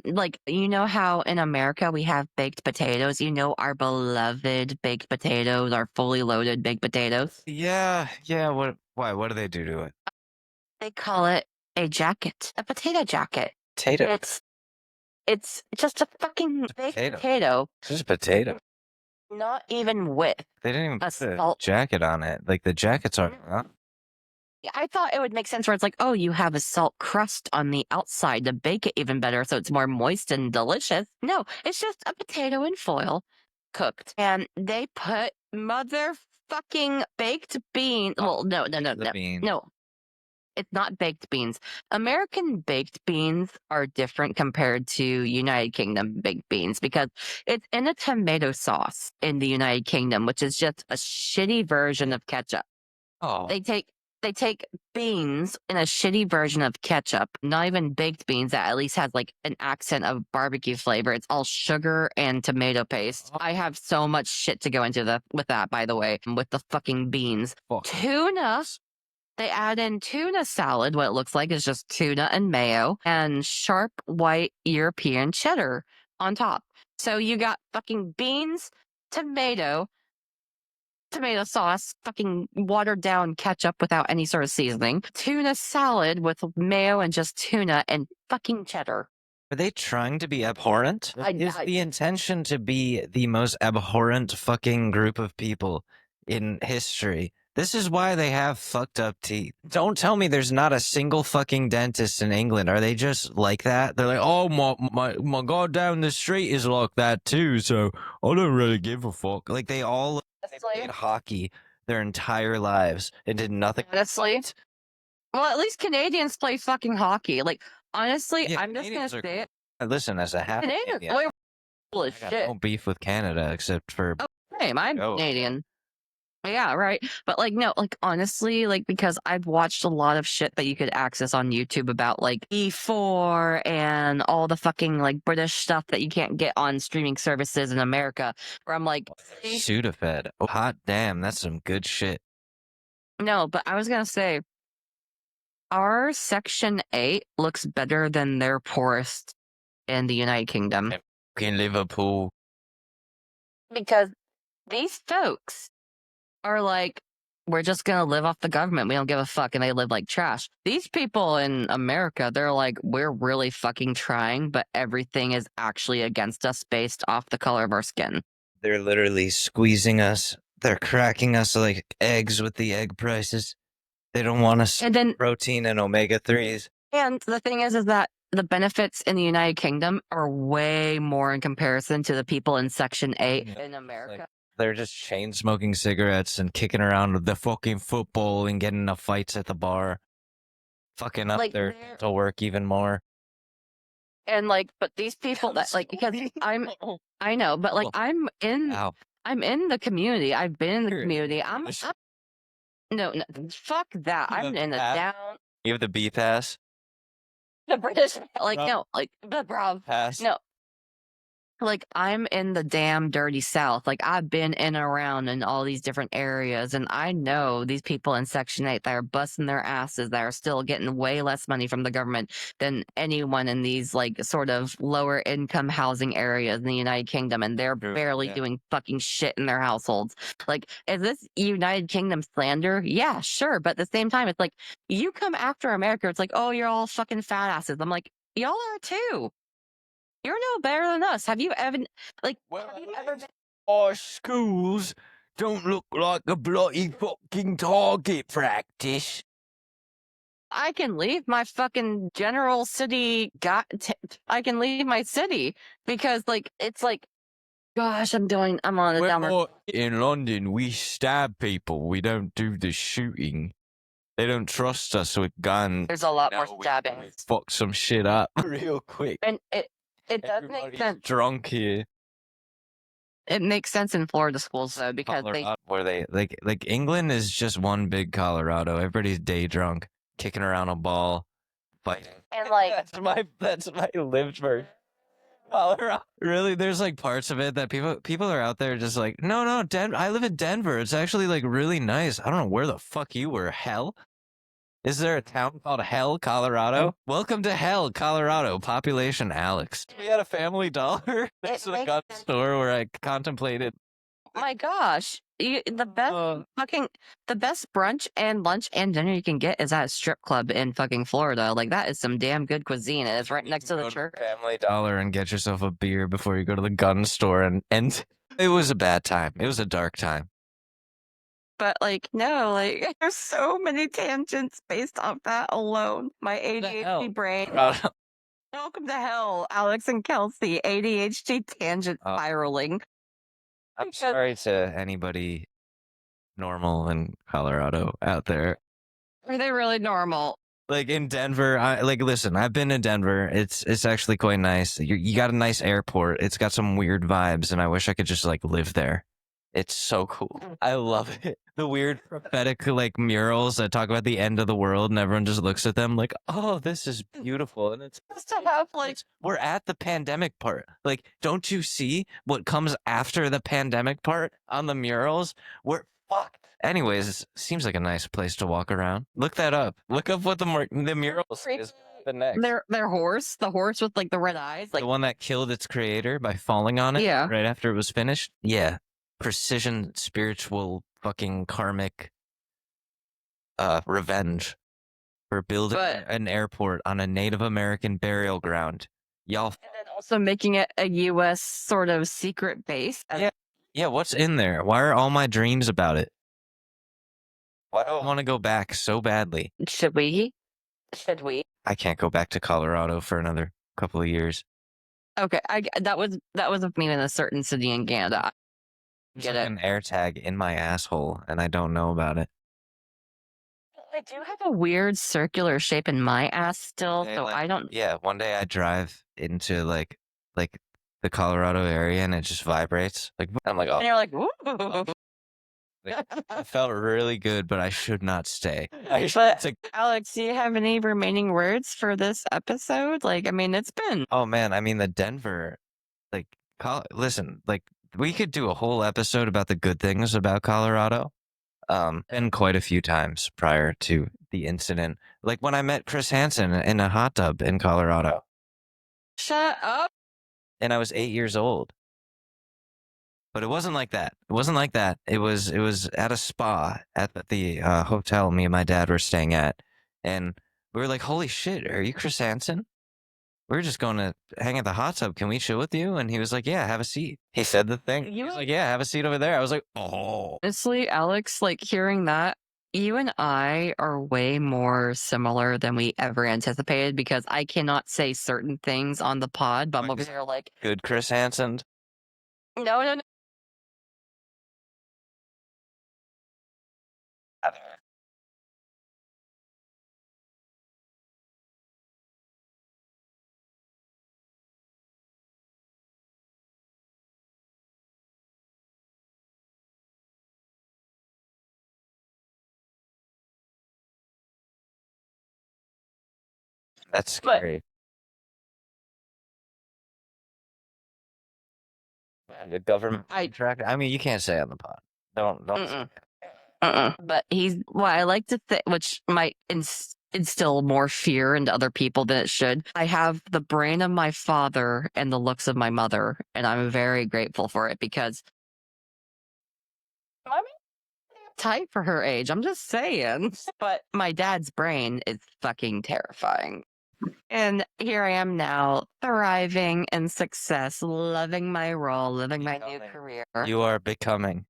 Like you know how in America we have baked potatoes. You know our beloved baked potatoes, our fully loaded baked potatoes. Yeah, yeah. What? Why? What do they do to it? They call it a jacket, a potato jacket. Potato. It's just a fucking baked potato, It's just a potato. not even with They didn't even a put a salt. jacket on it. Like the jackets are. Huh? I thought it would make sense where it's like, oh, you have a salt crust on the outside to bake it even better so it's more moist and delicious. No, it's just a potato in foil cooked. And they put motherfucking baked beans. Well, no. The bean. No, it's not baked beans. American baked beans are different compared to United Kingdom baked beans because it's in a tomato sauce in the United Kingdom, which is just a shitty version of ketchup. Oh, They take beans in a shitty version of ketchup, not even baked beans that at least has like an accent of barbecue flavor. It's all sugar and tomato paste. I have so much shit to go into with that, by the way, with the fucking beans. fuck. Tuna. They add in tuna salad. What it looks like is just tuna and mayo and sharp white European cheddar on top. So you got fucking beans, tomato sauce, fucking watered down ketchup without any sort of seasoning, tuna salad with mayo and just tuna and fucking cheddar. Are they trying to be abhorrent? Is I- the intention to be the most abhorrent fucking group of people in history? This is why they have fucked up teeth. Don't tell me there's not a single fucking dentist in England. Are they just like that? They're like, oh, my god down the street is like that too, so I don't really give a fuck. Like they all played hockey their entire lives and did nothing. Honestly. Well, at least Canadians play fucking hockey. Like, honestly, Yeah, I'm just Canadians gonna are say it. Listen, as a half Canadians Canadian, play full of I got shit. no beef with Canada except for Same, I'm Oh. Canadian. Yeah, right. But like, no, like honestly, like because I've watched a lot of shit that you could access on YouTube about like E4 and all the fucking like British stuff that you can't get on streaming services in America. Where I'm like, see? Sudafed. Oh, hot damn, that's some good shit. No, but I was gonna say our Section 8 looks better than their poorest in the United Kingdom. In Liverpool. Because these folks are like, we're just gonna live off the government. We don't give a fuck, and they live like trash. These people in America, they're like, we're really fucking trying, but everything is actually against us based off the color of our skin. They're literally squeezing us. They're cracking us like eggs with the egg prices. They don't want us And then, protein and omega 3s. and the thing is that the benefits in the United Kingdom are way more in comparison to the people in Section 8 Yeah, in America. they're just chain smoking cigarettes and kicking around the fucking football and getting into fights at the bar, fucking up Like, their dental work even more. And like, but these people that like, because I know, but like, I'm in the community. I've been in the community. No, fuck that. I'm in the down. You have the B pass? The British, like, no, like, the Brav. Pass? No, like, I'm in the damn dirty South. Like, I've been in and around in all these different areas, and I know these people in Section 8 that are busting their asses, that are still getting way less money from the government than anyone in these, like, sort of lower income housing areas in the United Kingdom, and they're barely doing fucking shit in their households. Like, is this United Kingdom slander? Yeah, sure. But at the same time, it's like, you come after America, it's like, oh, you're all fucking fat asses. I'm like, y'all are too. You're no better than us. Have you ever have you ever been? Our schools don't look like a bloody fucking target practice. I can leave my fucking general city. I can leave my city because, like, it's like, gosh, I'm on a downward. In London, we stab people. We don't do the shooting. They don't trust us with guns. There's a lot more stabbing. Fuck some shit up real quick. And it does make sense. Drunk here. It makes sense in Florida schools though, because like England is just one big Colorado. Everybody's day drunk, kicking around a ball, fighting. And like that's my lived version. Colorado. Really, there's like parts of it that people are out there just like, no, I live in Denver. It's actually like really nice. I don't know where the fuck you were. Hell, is there a town called Hell, Colorado? Welcome to Hell, Colorado. Population Alex. We had a Family Dollar next to the gun store where I contemplated. My gosh, the best brunch and lunch and dinner you can get is at a strip club in fucking Florida. Like, that is some damn good cuisine. It's right next to the church. Family Dollar and get yourself a beer before you go to the gun store, and it was a bad time. It was a dark time. But like, no, like, there's so many tangents based off that alone. My ADHD brain. Welcome to hell, Alex and Kelsey. ADHD tangent spiraling. I'm sorry to anybody normal in Colorado out there. Are they really normal? Like in Denver, listen, I've been to Denver. It's actually quite nice. You got a nice airport. It's got some weird vibes, and I wish I could just like live there. It's so cool. I love it. The weird prophetic like murals that talk about the end of the world, and everyone just looks at them like, "Oh, this is beautiful." And it's Just to have like we're at the pandemic part. Like, don't you see what comes after the pandemic part on the murals? We're fucked. Anyways, it seems like a nice place to walk around. Look that up. Look up what the murals is. The next. Their horse, the horse with like the red eyes, like the one that killed its creator by falling on it. Yeah. Right after it was finished. Yeah. Precision, spiritual, fucking karmic revenge for building an airport on a Native American burial ground. Y'all. And then also making it a U.S. sort of secret base. Yeah, what's in there? Why are all my dreams about it? Why do I want to go back so badly? Should we? I can't go back to Colorado for another couple of years. Okay, that was of me in a certain city in Canada. Get like an air tag in my asshole, and I don't know about it. I do have a weird circular shape in my ass still, so I don't. Yeah, one day I drive into like the Colorado area, and it just vibrates. Like I'm like, oh, and you're like, ooh. I felt really good, but I should not stay. Alex, do you have any remaining words for this episode? Like, I mean, it's been. Oh man, I mean the Denver, like, listen, like. We could do a whole episode about the good things about Colorado. Been quite a few times prior to the incident. Like when I met Chris Hansen in a hot tub in Colorado. Shut up. And I was 8 years old. But it wasn't like that. It wasn't like that. It was at a spa at the hotel me and my dad were staying at. And we were like, holy shit, are you Chris Hansen? We're just going to hang at the hot tub. Can we chill with you? And he was like, yeah, have a seat. He said the thing. He was like, yeah, have a seat over there. I was like, oh. Honestly, Alex, like hearing that, You and I are way more similar than we ever anticipated because I cannot say certain things on the pod, but I'm over here like, Good Chris Hansen. no, no, no. That's But scary. The government contract. I mean, you can't say on the pod. Don't say mm-mm, it. but he's what I like to think, which might instill more fear into other people than it should. I have the brain of my father and the looks of my mother, and I'm very grateful for it because I'm tight for her age. I'm just saying. But my dad's brain is fucking terrifying. And here I am now, thriving in success, loving my role, living my new Becoming. career. You are becoming.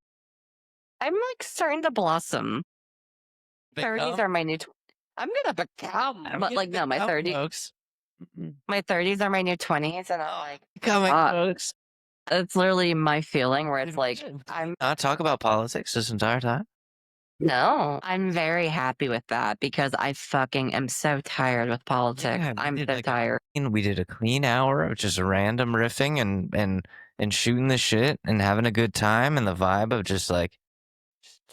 I'm like starting to blossom. 30s are my new. I'm gonna become, I'm but gonna like no, my become, 30s. folks. My 30s are my new 20s, and I'm like, Becoming, uh, folks. it's literally my feeling where it's like Did I'm. not talk about politics this entire time. No, I'm very happy with that because I fucking am so tired with politics. Yeah, I'm so tired. we did a clean hour of just random riffing and shooting the shit and having a good time and the vibe of just like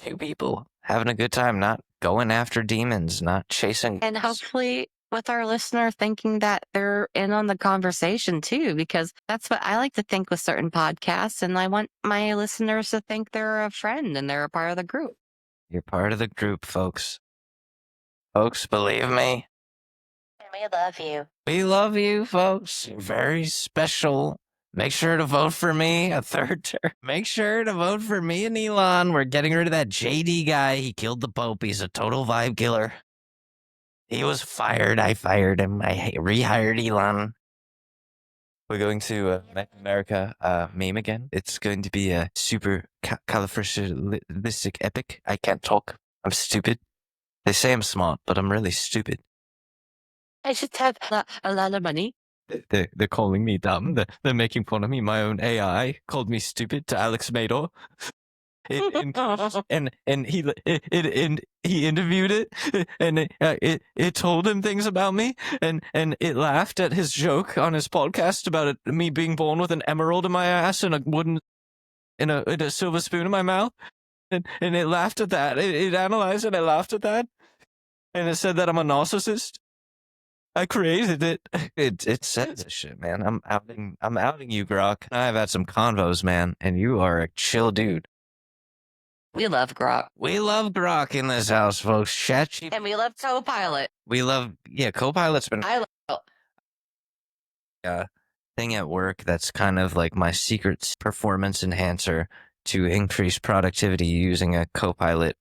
two people having a good time, not going after demons, not chasing. And hopefully with our listener thinking that they're in on the conversation too, because that's what I like to think with certain podcasts. And I want my listeners to think they're a friend and they're a part of the group. You're part of the group, folks. Folks, believe me. And we love you. We love you, folks. You're very special. Make sure to vote for me a third term. Make sure to vote for me and Elon. We're getting rid of that JD guy. He killed the Pope. He's a total vibe killer. He was fired. I fired him. I rehired Elon. We're going to Make America meme again. It's going to be a super califragilistic epic. I can't talk. I'm stupid. They say I'm smart, but I'm really stupid. I just have a lot of money. They're calling me dumb. They're making fun of me. My own AI called me stupid to Alex Mador. And he interviewed it and it told him things about me and it laughed at his joke on his podcast about me being born with an emerald in my ass and a wooden in a silver spoon in my mouth and it laughed at that. It analyzed and it laughed at that and it said that I'm a narcissist. I created it. It said this shit, man. I'm outing you, Grok. I've had some convos, man, and you are a chill dude. We love Grok. We love Grok in this house, folks. ChatGPT. And we love Copilot. We love Copilot's been I love thing at work that's kind of like my secret performance enhancer to increase productivity using a Copilot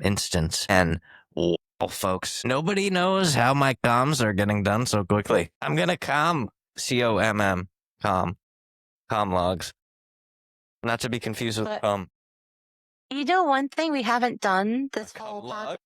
instance. And wow, folks, nobody knows how my comms are getting done so quickly. I'm gonna comm COMM comm logs, not to be confused with But- You know, one thing we haven't done this whole log.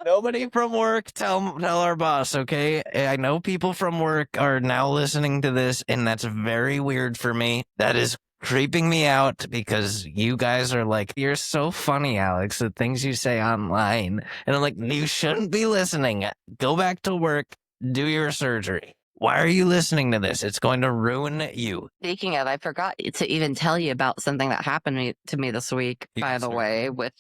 Nobody from work tell our boss, okay? I know people from work are now listening to this, and that's very weird for me. That is creeping me out because you guys are like, you're so funny, Alex, the things you say online. And I'm like, you shouldn't be listening. Go back to work, do your surgery. Why are you listening to this? It's going to ruin you. Speaking of, I forgot to even tell you about something that happened to me this week, by the way, with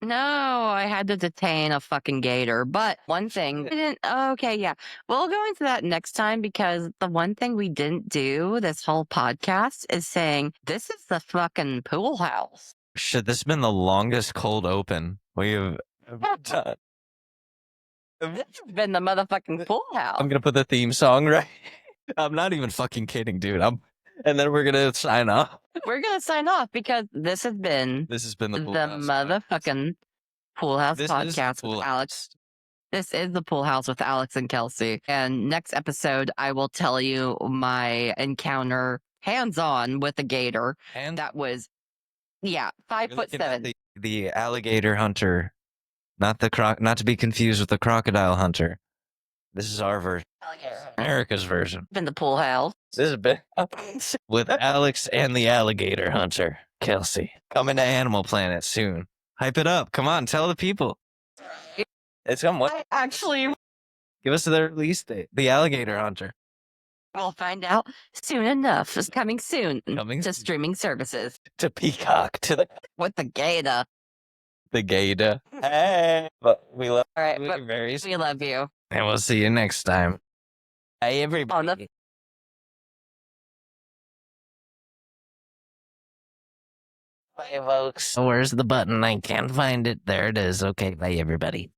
no, I had to detain a fucking gator. But one thing we didn't okay, yeah. We'll go into that next time because the one thing we didn't do this whole podcast is saying this is the fucking pool house. Shit, this has been the longest cold open we've ever done. This has been the motherfucking pool house. I'm gonna put the theme song right. I'm not even fucking kidding, dude. And then we're gonna sign off. We're gonna sign off because this has been the Pool the House motherfucking pool house This is podcast Pool with Alex. This is the pool house with Alex and Kelsey. And next episode, I will tell you my encounter hands on with a gator. And That was Yeah, five You're foot looking at seven. the alligator hunter, not not to be confused with the crocodile hunter. This is our version, America's version. In the pool house. This is been with Alex and the alligator hunter, Kelsey. Coming to Animal Planet soon. Hype it up. Come on, tell the people. It's coming. I actually Give us the release date. The alligator hunter. will find out soon enough. It's coming soon Coming to soon. streaming services To Peacock. To with the gator. the gator. Hey. But we love All right, you, but Marys. we love you. And we'll see you next time. Hey, everybody. On the Bye, folks. Where's the button? I can't find it. There it is. Okay, bye, everybody.